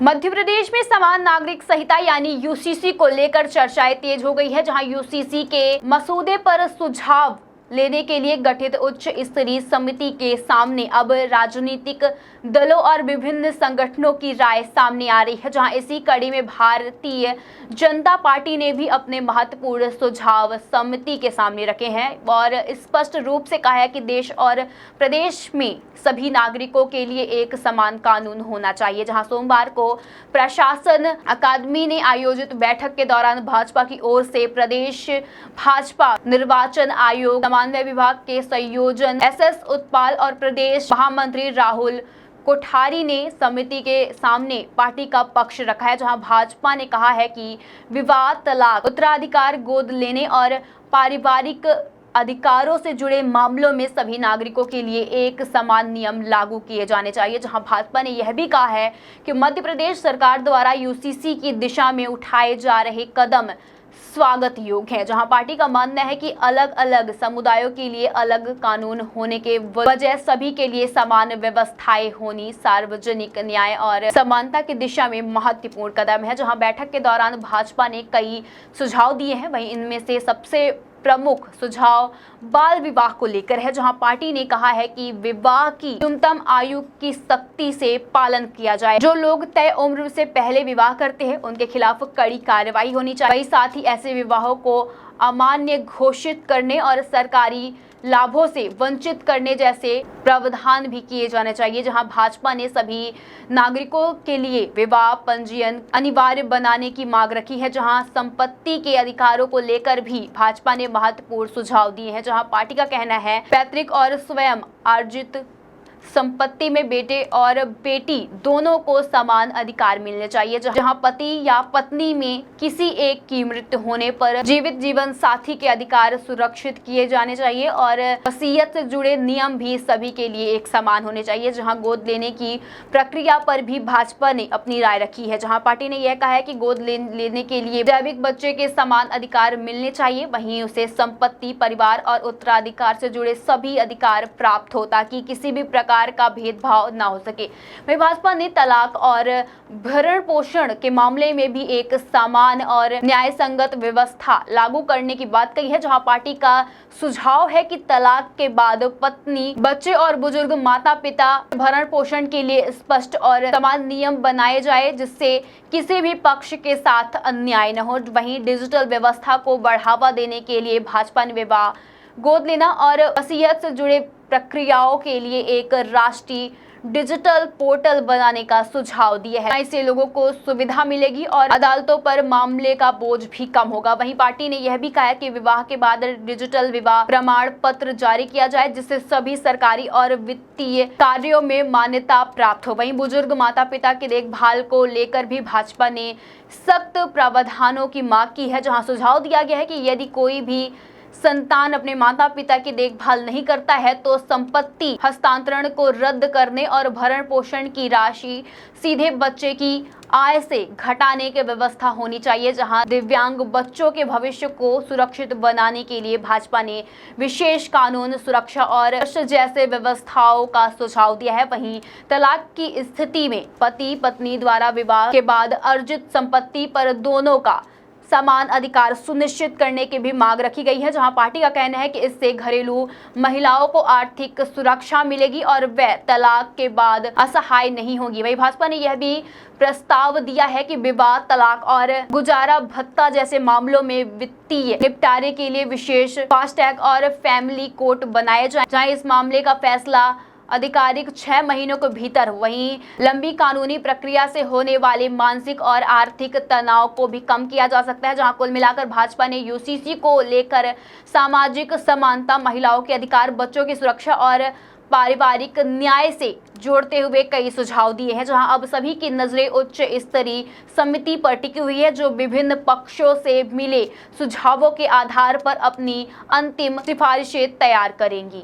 मध्य प्रदेश में समान नागरिक संहिता यानी यूसीसी को लेकर चर्चाएं तेज हो गई है, जहां यूसीसी के मसौदे पर सुझाव लेने के लिए गठित उच्च स्तरीय समिति के सामने अब राजनीतिक दलों और विभिन्न संगठनों की राय सामने आ रही है। जहां इसी कड़ी में भारतीय जनता पार्टी ने भी अपने महत्वपूर्ण सुझाव समिति के सामने रखे हैं और स्पष्ट रूप से कहा है कि देश और प्रदेश में सभी नागरिकों के लिए एक समान कानून होना चाहिए। जहां सोमवार को प्रशासन अकादमी ने आयोजित बैठक के दौरान भाजपा की ओर से प्रदेश भाजपा निर्वाचन आयोग समन्वय विभाग के संयोजन एसएस उत्पाल और प्रदेश महामंत्री राहुल कोठारी ने समिति के सामने पार्टी का पक्ष रखा है। जहां भाजपा ने कहा है कि विवाह, तलाक, उत्तराधिकार, गोद लेने और पारिवारिक अधिकारों से जुड़े मामलों में सभी नागरिकों के लिए एक समान नियम लागू किए जाने चाहिए। जहां भाजपा ने यह भी कहा है कि मध्य प्रदेश सरकार द्वारा यूसीसी की दिशा में उठाए जा रहे कदम स्वागत योग्य है। जहां पार्टी का मानना है कि अलग अलग समुदायों के लिए अलग कानून होने के वजह सभी के लिए समान व्यवस्थाएं होनी सार्वजनिक न्याय और समानता की दिशा में महत्वपूर्ण कदम है। जहां बैठक के दौरान भाजपा ने कई सुझाव दिए हैं, वहीं इनमें से सबसे प्रमुख सुझाव बाल विवाह को लेकर है। जहां पार्टी ने कहा है कि विवाह की न्यूनतम आयु की सख्ती से पालन किया जाए। जो लोग तय उम्र से पहले विवाह करते हैं उनके खिलाफ कड़ी कार्रवाई होनी चाहिए। वहीं साथ ही ऐसे विवाहों को अमान्य घोषित करने और सरकारी लाभों से वंचित करने जैसे प्रावधान भी किए जाने चाहिए। जहां भाजपा ने सभी नागरिकों के लिए विवाह पंजीयन अनिवार्य बनाने की मांग रखी है। जहां संपत्ति के अधिकारों को लेकर भी भाजपा ने महत्वपूर्ण सुझाव दिए हैं। जहां पार्टी का कहना है पैतृक और स्वयं अर्जित संपत्ति में बेटे और बेटी दोनों को समान अधिकार मिलने चाहिए। जहां पति या पत्नी में किसी एक की मृत्यु होने पर जीवित जीवन साथी के अधिकार सुरक्षित किए जाने चाहिए और वसीयत से जुड़े नियम भी सभी के लिए एक समान होने चाहिए। जहां गोद लेने की प्रक्रिया पर भी भाजपा ने अपनी राय रखी है। जहां पार्टी ने यह कहा है कि गोद लेने के लिए जैविक बच्चे के समान अधिकार मिलने चाहिए, वहीं उसे संपत्ति, परिवार और उत्तराधिकार से जुड़े सभी अधिकार प्राप्त हो ताकि किसी भी प्रकार का भेदभाव ना हो सके। वहीं भाजपा ने तलाक और भरण पोषण के मामले में भी एक समान और न्याय संगत व्यवस्था लागू करने की बात कही है। जहां पार्टी का सुझाव है कि तलाक के बाद पत्नी, बच्चे और बुजुर्ग माता पिता भरण पोषण के लिए स्पष्ट और समान नियम बनाए जाए जिससे किसी भी पक्ष के साथ अन्याय न हो। वहीं डिजिटल व्यवस्था को बढ़ावा देने के लिए भाजपा ने विवाह, गोद लेना और वसीयत से जुड़े प्रक्रियाओं के लिए एक राष्ट्रीय डिजिटल पोर्टल बनाने का सुझाव दिया है। इससे लोगों को सुविधा मिलेगी और अदालतों पर मामले का बोझ भी कम होगा। वहीं पार्टी ने यह भी कहा है कि विवाह के बाद डिजिटल विवाह प्रमाण पत्र जारी किया जाए जिससे सभी सरकारी और वित्तीय कार्यों में मान्यता प्राप्त हो। वहीं बुजुर्ग माता पिता की देखभाल को लेकर भी भाजपा ने सख्त प्रावधानों की मांग की है। जहाँ सुझाव दिया गया है कि यदि कोई भी संतान अपने माता पिता की देखभाल नहीं करता है तो संपत्ति हस्तांतरण को रद्द करने और भरण पोषण की राशि सीधे बच्चे की आय से घटाने की व्यवस्था होनी चाहिए। जहां दिव्यांग बच्चों के भविष्य को सुरक्षित बनाने के लिए भाजपा ने विशेष कानून, सुरक्षा और जैसे व्यवस्थाओं का सुझाव दिया है। वहीं तलाक की स्थिति में पति पत्नी द्वारा विवाह के बाद अर्जित संपत्ति पर दोनों का समान अधिकार सुनिश्चित करने की भी मांग रखी गई है। जहां पार्टी का कहना है कि इससे घरेलू महिलाओं को आर्थिक सुरक्षा मिलेगी और वह तलाक के बाद असहाय नहीं होगी। वहीं भाजपा ने यह भी प्रस्ताव दिया है कि विवाह, तलाक और गुजारा भत्ता जैसे मामलों में वित्तीय निपटारे के लिए विशेष फास्ट ट्रैक और फैमिली कोर्ट बनाए जाए, जहां इस मामले का फैसला आधिकारिक 6 महीनों के भीतर। वहीं लंबी कानूनी प्रक्रिया से होने वाले मानसिक और आर्थिक तनाव को भी कम किया जा सकता है। जहां कुल मिलाकर भाजपा ने यूसीसी को लेकर सामाजिक समानता, महिलाओं के अधिकार, बच्चों की सुरक्षा और पारिवारिक न्याय से जोड़ते हुए कई सुझाव दिए हैं। जहां अब सभी की नजरें उच्च स्तरीय समिति पर टिकी हुई है जो विभिन्न पक्षों से मिले सुझावों के आधार पर अपनी अंतिम सिफारिशें तैयार करेंगी।